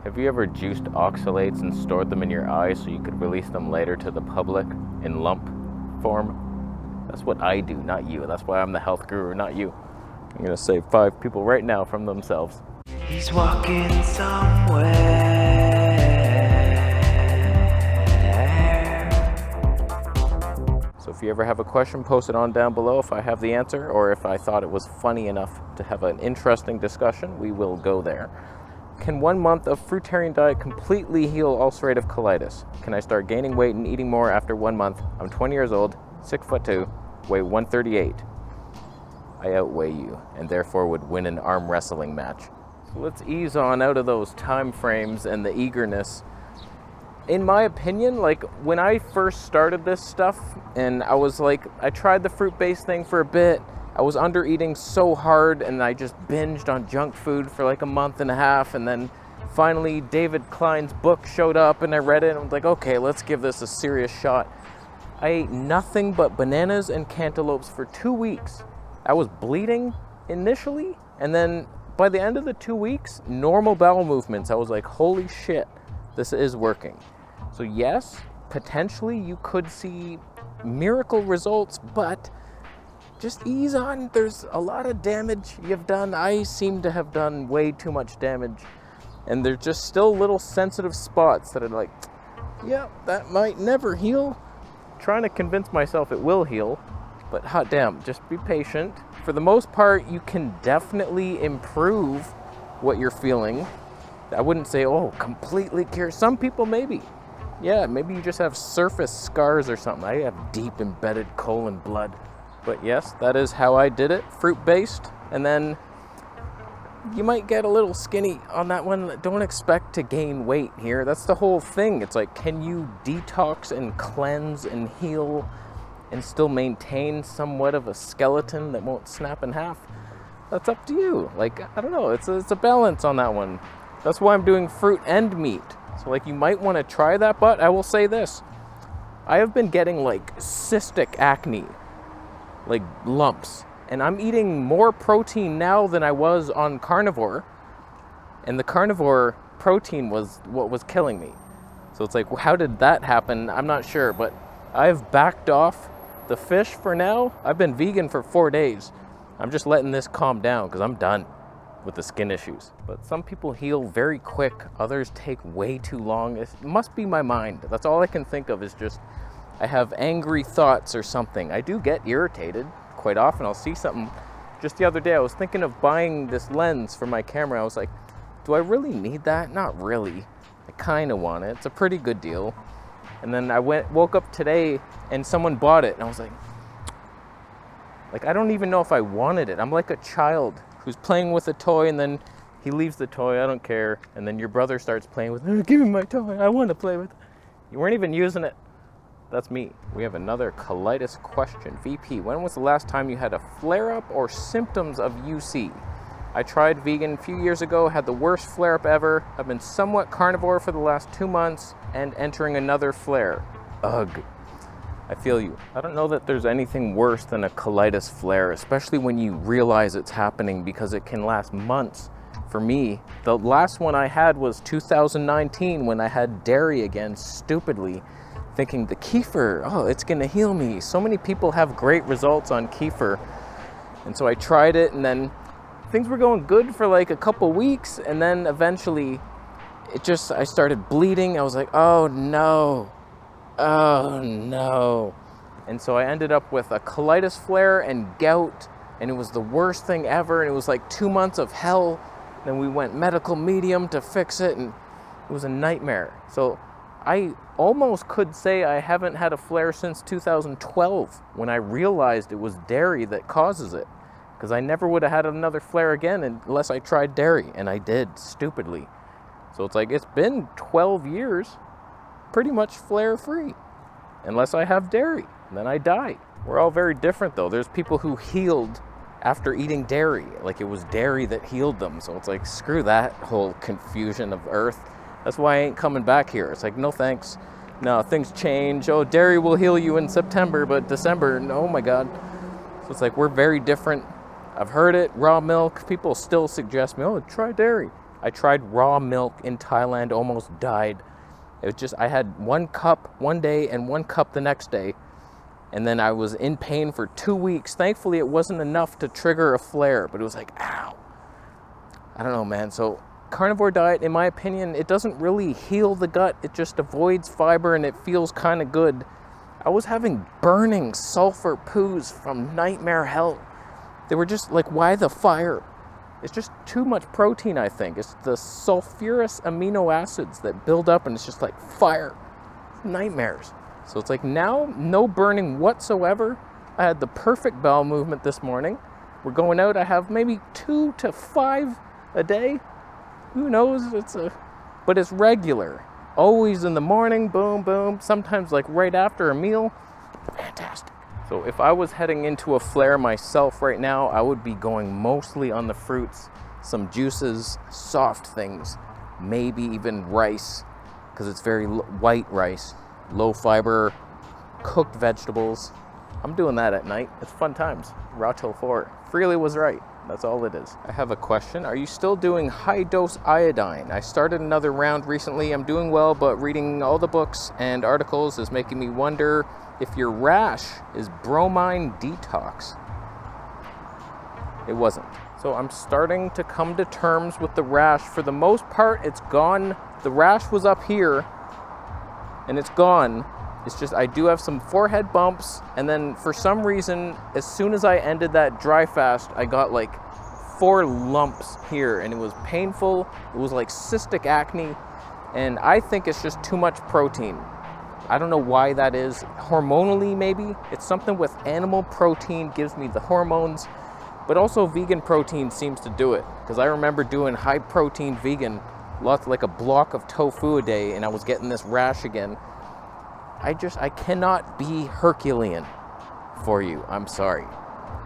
Have you ever juiced oxalates and stored them in your eyes so you could release them later to the public in lump form? That's what I do, not you. That's why I'm the health guru, not you. I'm gonna save 5 people right now from themselves. He's walking somewhere. So if you ever have a question, post it on down below if I have the answer, or if I thought it was funny enough to have an interesting discussion, we will go there. Can 1 month of fruitarian diet completely heal ulcerative colitis? Can I start gaining weight and eating more after 1 month? I'm 20 years old, 6'2", weigh 138. I outweigh you, and therefore would win an arm wrestling match. So let's ease on out of those time frames and the eagerness. In my opinion, like when I first started this stuff, and I tried the fruit-based thing for a bit, I was under eating so hard and I just binged on junk food for like a month and a half, and then finally David Klein's book showed up and I read it and I was like, okay, let's give this a serious shot. I ate nothing but bananas and cantaloupes for 2 weeks. I was bleeding initially, and then by the end of the 2 weeks, normal bowel movements. I was like, holy shit, this is working. So yes, potentially you could see miracle results, but just ease on. There's a lot of damage you've done. I seem to have done way too much damage, and there's just still little sensitive spots that are like, yeah, that might never heal. Trying to convince myself it will heal, but hot damn, just be patient. For the most part, you can definitely improve what you're feeling. I wouldn't say, oh, completely cure. Some people maybe. Yeah, maybe you just have surface scars or something. I have deep embedded colon blood. But yes, that is how I did it, fruit-based. And then you might get a little skinny on that one. Don't expect to gain weight here. That's the whole thing. It's like, can you detox and cleanse and heal and still maintain somewhat of a skeleton that won't snap in half? That's up to you. Like, I don't know. It's a balance on that one. That's why I'm doing fruit and meat. So like, you might want to try that, but I will say this. I have been getting like cystic acne, like lumps, and I'm eating more protein now than I was on carnivore, and the carnivore protein was what was killing me. So it's like, how did that happen? I'm not sure, but I've backed off the fish for now. I've been vegan for 4 days. I'm just letting this calm down because I'm done with the skin issues. But some people heal very quick, others take way too long. It must be my mind. That's all I can think of, is just I have angry thoughts or something. I do get irritated quite often. I'll see something. Just the other day I was thinking of buying this lens for my camera. I was like, do I really need that? Not really. I kind of want it. It's a pretty good deal. And then I woke up today and someone bought it, and I was like, I don't even know if I wanted it. I'm like a child who's playing with a toy, and then he leaves the toy, I don't care, and then your brother starts playing with it. Give me my toy, I want to play with it. You weren't even using it. That's me. We have another colitis question. VP, when was the last time you had a flare-up or symptoms of UC? I tried vegan a few years ago, had the worst flare-up ever. I've been somewhat carnivore for the last 2 months and entering another flare. Ugh. I feel you. I don't know that there's anything worse than a colitis flare, especially when you realize it's happening, because it can last months. For me, the last one I had was 2019 when I had dairy again, stupidly, thinking the kefir, oh, it's gonna heal me. So many people have great results on kefir. And so I tried it, and then things were going good for like a couple weeks, and then eventually I started bleeding. I was like, oh no. And so I ended up with a colitis flare and gout, and it was the worst thing ever, and it was like 2 months of hell. Then we went medical medium to fix it, and it was a nightmare. So I almost could say I haven't had a flare since 2012, when I realized it was dairy that causes it, because I never would have had another flare again unless I tried dairy, and I did, stupidly. So it's like, it's been 12 years pretty much flare-free, unless I have dairy, and then I die. We're all very different, though. There's people who healed after eating dairy, like it was dairy that healed them. So it's like, screw that whole confusion of earth. That's why I ain't coming back here. It's like, no thanks. No, things change. Oh, dairy will heal you in September, but December, oh my God. So it's like, we're very different. I've heard it, raw milk. People still suggest me, oh, try dairy. I tried raw milk in Thailand, almost died. It was just, I had 1 cup one day and 1 cup the next day. And then I was in pain for 2 weeks. Thankfully, it wasn't enough to trigger a flare, but it was like, ow. I don't know, man. So carnivore diet, in my opinion, it doesn't really heal the gut. It just avoids fiber and it feels kind of good. I was having burning sulfur poos from nightmare hell. They were just like, why the fire? It's just too much protein, I think. It's the sulfurous amino acids that build up and it's just like fire. Nightmares. So it's like now, no burning whatsoever. I had the perfect bowel movement this morning. We're going out, I have maybe 2 to 5 a day. Who knows? But it's regular. Always in the morning, boom, boom. Sometimes like right after a meal. Fantastic. So if I was heading into a flare myself right now, I would be going mostly on the fruits, some juices, soft things, maybe even rice, because it's very white rice, low fiber, cooked vegetables. I'm doing that at night. It's fun times. Raw till 4. Freely was right. That's all it is. I have a question. Are you still doing high dose iodine? I started another round recently. I'm doing well, but reading all the books and articles is making me wonder if your rash is bromine detox. It wasn't. So I'm starting to come to terms with the rash. For the most part, it's gone. The rash was up here and it's gone. It's just I do have some forehead bumps, and then for some reason, as soon as I ended that dry fast, I got like 4 lumps here, and it was painful. It was like cystic acne, and I think it's just too much protein. I don't know why that is. Hormonally, maybe. It's something with animal protein gives me the hormones, but also vegan protein seems to do it, because I remember doing high protein vegan, lots like a block of tofu a day, and I was getting this rash again. I cannot be Herculean for you. I'm sorry.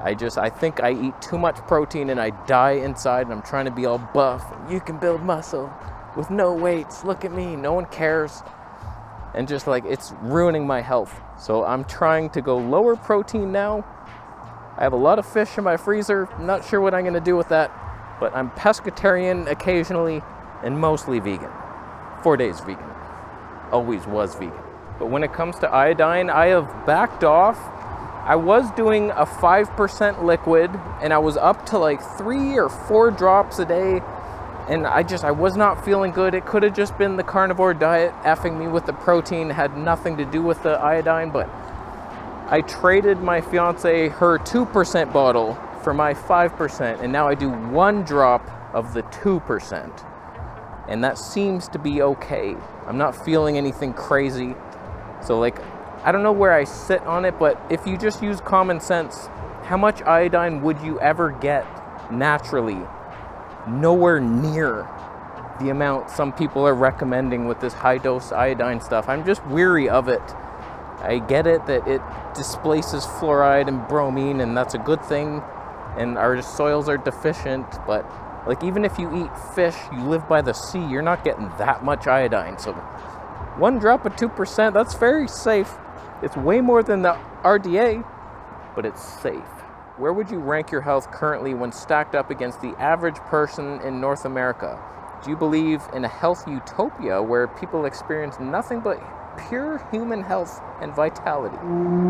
I think I eat too much protein and I die inside, and I'm trying to be all buff. You can build muscle with no weights. Look at me. No one cares. And just like, it's ruining my health. So I'm trying to go lower protein now. I have a lot of fish in my freezer. I'm not sure what I'm going to do with that, but I'm pescatarian occasionally and mostly vegan. 4 days vegan. Always was vegan. But when it comes to iodine, I have backed off. I was doing a 5% liquid, and I was up to like 3 or 4 drops a day, and I was not feeling good. It could have just been the carnivore diet effing me with the protein, had nothing to do with the iodine, but I traded my fiance her 2% bottle for my 5%, and now I do 1 drop of the 2%, and that seems to be okay. I'm not feeling anything crazy. So like, I don't know where I sit on it, but if you just use common sense, how much iodine would you ever get naturally? Nowhere near the amount some people are recommending with this high dose iodine stuff. I'm just weary of it. I get it that it displaces fluoride and bromine, and that's a good thing, and our soils are deficient, but like, even if you eat fish, you live by the sea, you're not getting that much iodine. So 1 drop of 2%, that's very safe. It's way more than the RDA, but it's safe. Where would you rank your health currently when stacked up against the average person in North America? Do you believe in a health utopia where people experience nothing but pure human health and vitality?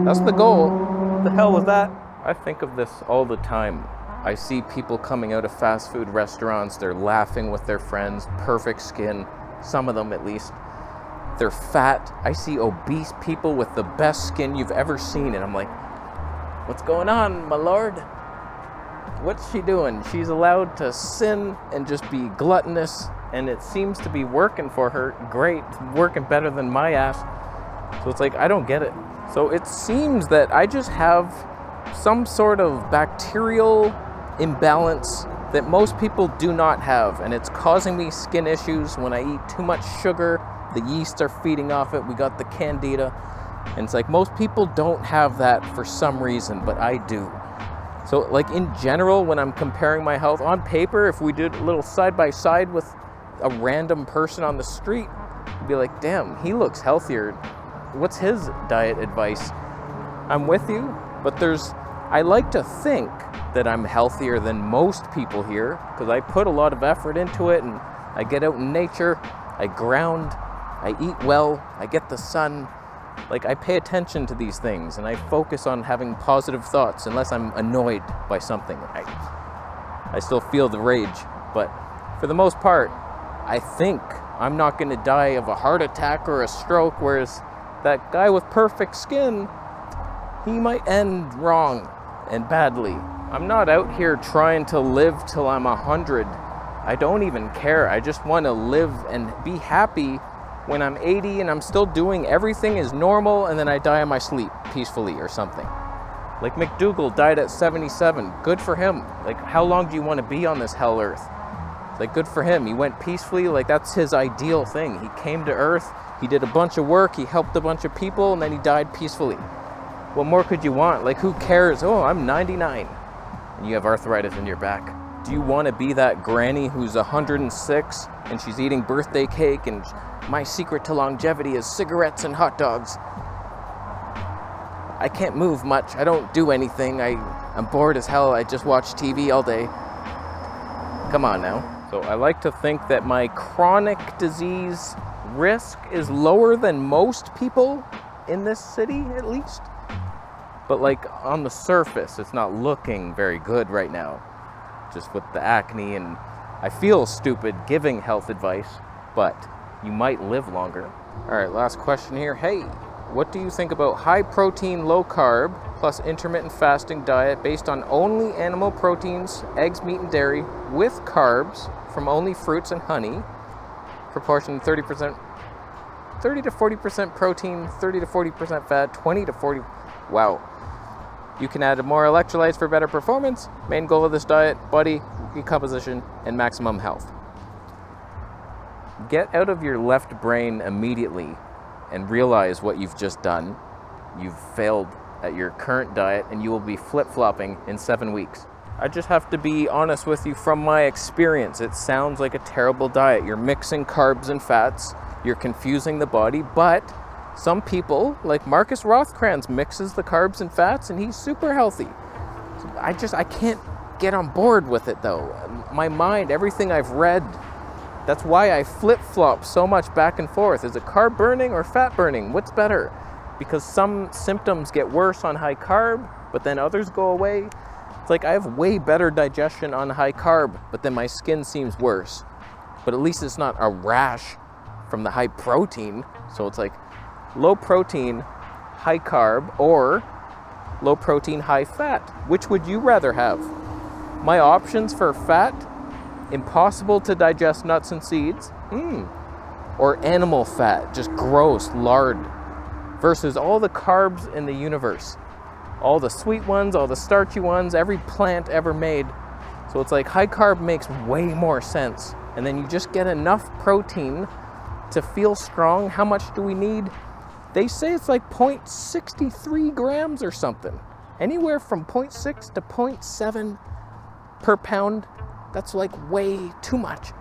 That's the goal. What the hell was that? I think of this all the time. I see people coming out of fast food restaurants, they're laughing with their friends, perfect skin, some of them at least. They're fat. I see obese people with the best skin you've ever seen, and I'm like, what's going on, my lord? What's she doing? She's allowed to sin and just be gluttonous, and it seems to be working for her. Great, working better than my ass. So it's like, I don't get it. So it seems that I just have some sort of bacterial imbalance that most people do not have, and it's causing me skin issues when I eat too much sugar. The yeasts are feeding off it. We got the candida. And it's like, most people don't have that for some reason, but I do. So like, in general, when I'm comparing my health on paper, if we did a little side by side with a random person on the street, you'd be like, damn, he looks healthier. What's his diet advice? I'm with you, but I like to think that I'm healthier than most people here, because I put a lot of effort into it, and I get out in nature, I ground, I eat well, I get the sun. Like, I pay attention to these things and I focus on having positive thoughts unless I'm annoyed by something. I still feel the rage, but for the most part, I think I'm not going to die of a heart attack or a stroke, whereas that guy with perfect skin, he might end wrong and badly. I'm not out here trying to live till I'm 100. I don't even care. I just want to live and be happy when I'm 80 and I'm still doing everything is normal, and then I die in my sleep peacefully or something. Like McDougal died at 77. Good for him. Like, how long do you want to be on this hell earth? Like, good for him. He went peacefully. Like, that's his ideal thing. He came to earth, he did a bunch of work, he helped a bunch of people, and then he died peacefully. What more could you want? Like, who cares? Oh, I'm 99 and you have arthritis in your back. Do you want to be that granny who's 106 and she's eating birthday cake and my secret to longevity is cigarettes and hot dogs? I can't move much. I don't do anything. I'm bored as hell. I just watch TV all day. Come on now. So I like to think that my chronic disease risk is lower than most people in this city, at least. But like, on the surface, it's not looking very good right now. Just with the acne, and I feel stupid giving health advice, but you might live longer. All right, last question here. Hey, what do you think about high protein, low carb, plus intermittent fasting diet based on only animal proteins, eggs, meat, and dairy, with carbs from only fruits and honey, proportion 30 to 40% protein, 30 to 40% fat, 20 to 40, wow. You can add more electrolytes for better performance. Main goal of this diet, body recomposition, and maximum health. Get out of your left brain immediately and realize what you've just done. You've failed at your current diet and you will be flip-flopping in 7 weeks. I just have to be honest with you from my experience. It sounds like a terrible diet. You're mixing carbs and fats. You're confusing the body, but some people, like Marcus Rothkranz, mixes the carbs and fats and he's super healthy. I can't get on board with it though. My mind, everything I've read, that's why I flip-flop so much back and forth. Is it carb burning or fat burning? What's better? Because some symptoms get worse on high carb, but then others go away. It's like I have way better digestion on high carb, but then my skin seems worse. But at least it's not a rash from the high protein. So it's like low protein, high carb, or low protein, high fat. Which would you rather have? My options for fat: impossible to digest nuts and seeds, or animal fat, just gross lard, versus all the carbs in the universe. All the sweet ones, all the starchy ones, every plant ever made. So it's like high carb makes way more sense. And then you just get enough protein to feel strong. How much do we need? They say it's like 0.63 grams or something. Anywhere from 0.6 to 0.7 per pound. That's like way too much.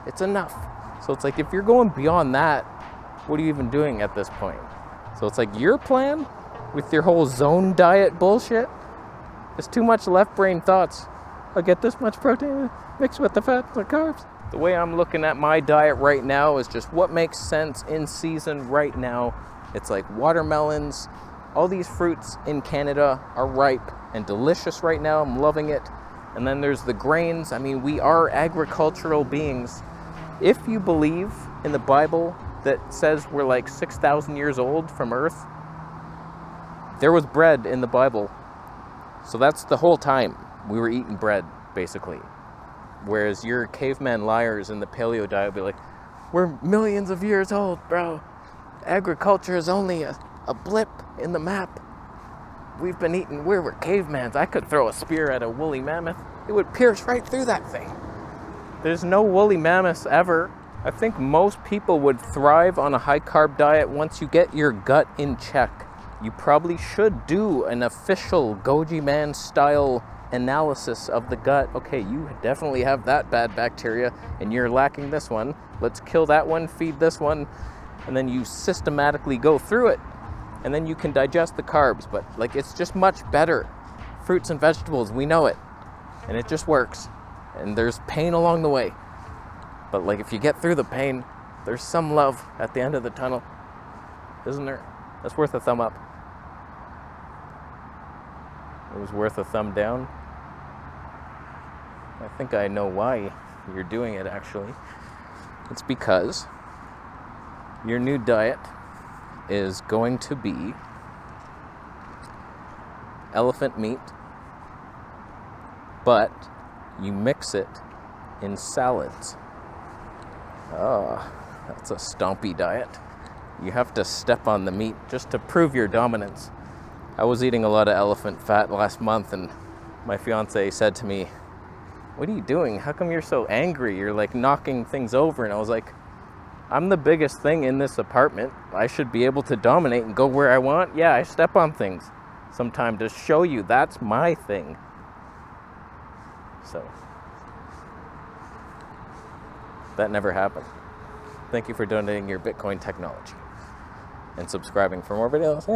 It's enough. So it's like, if you're going beyond that, what are you even doing at this point? So it's like your plan with your whole zone diet bullshit is too much left brain thoughts. I'll get this much protein mixed with the fat and the carbs. The way I'm looking at my diet right now is just what makes sense in season right now. It's like watermelons. All these fruits in Canada are ripe and delicious right now. I'm loving it. And then there's the grains. I mean, we are agricultural beings. If you believe in the Bible that says we're like 6,000 years old from Earth, there was bread in the Bible. So that's the whole time we were eating bread, basically. Whereas your caveman liars in the paleo diet will be like, we're millions of years old, bro. Agriculture is only a blip in the map. We've been eating, we were cavemans. I could throw a spear at a woolly mammoth. It would pierce right through that thing. There's no woolly mammoths ever. I think most people would thrive on a high carb diet once you get your gut in check. You probably should do an official Goji Man style analysis of the gut. Okay, you definitely have that bad bacteria and you're lacking this one. Let's kill that one, feed this one, and then you systematically go through it. And then you can digest the carbs, but like, it's just much better. Fruits and vegetables, we know it. And it just works. And there's pain along the way. But like, if you get through the pain, there's some love at the end of the tunnel, isn't there? That's worth a thumb up. It was worth a thumb down. I think I know why you're doing it, actually. It's because your new diet is going to be elephant meat, but you mix it in salads. Oh, that's a stompy diet. You have to step on the meat just to prove your dominance. I was eating a lot of elephant fat last month, and my fiance said to me, "What are you doing? How come you're so angry? You're like knocking things over." And I was like, I'm the biggest thing in this apartment. I should be able to dominate and go where I want. Yeah, I step on things sometime to show you that's my thing. So, that never happened. Thank you for donating your Bitcoin technology and subscribing for more videos.